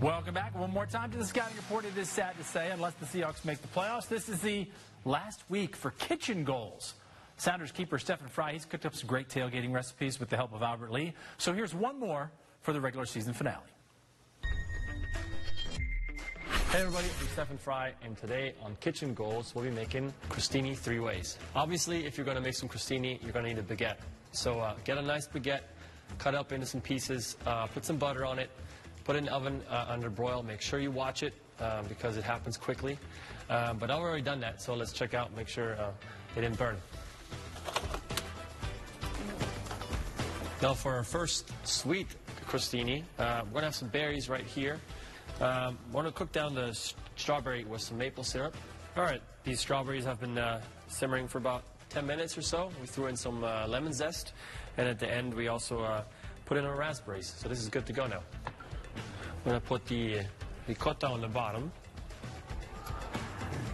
Welcome back one more time to the Scouting Report. It is sad to say, unless the Seahawks make the playoffs, this is the last week for kitchen goals. Sounders keeper Stefan Frei, he's cooked up some great tailgating recipes with the help of Albert Lee. So here's one more for the regular season finale. Hey everybody, I'm Stefan Frei, and today on Kitchen Goals, we'll be making crostini 3 ways. Obviously, if you're going to make some crostini, you're going to need a baguette. So get a nice baguette, cut up into some pieces, put some butter on it, put it in the oven under broil. Make sure you watch it because it happens quickly. But I've already done that, so let's check out, make sure it didn't burn. Now for our first sweet crostini, we're going to have some berries right here. We're going to cook down the strawberry with some maple syrup. All right, these strawberries have been simmering for about 10 minutes or so. We threw in some lemon zest, and at the end we also put in our raspberries. So this is good to go now. I'm going to put the ricotta on the bottom.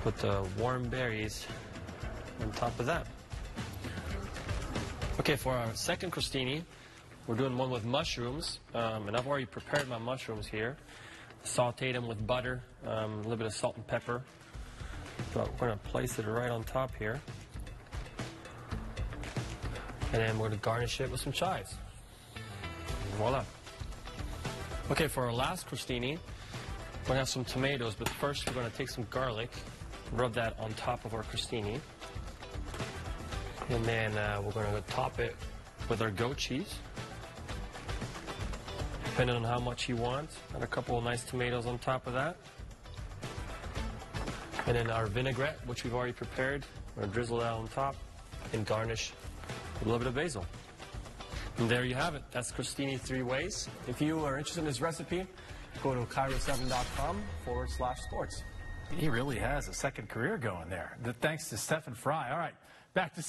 Put the warm berries on top of that. Okay, for our second crostini, we're doing one with mushrooms, and I've already prepared my mushrooms here. Sauteed them with butter, a little bit of salt and pepper. But we're going to place it right on top here. And then we're going to garnish it with some chives. Voila. Okay, for our last crostini, we're going to have some tomatoes, but first we're going to take some garlic, rub that on top of our crostini. And then we're going to top it with our goat cheese. Depending on how much you want. Add a couple of nice tomatoes on top of that. And then our vinaigrette, which we've already prepared. We're going to drizzle that on top and garnish with a little bit of basil. And there you have it. That's crostini 3 ways. If you are interested in this recipe, go to cairo7.com/sports. He really has a second career going there. Thanks to Stefan Frei. All right, back to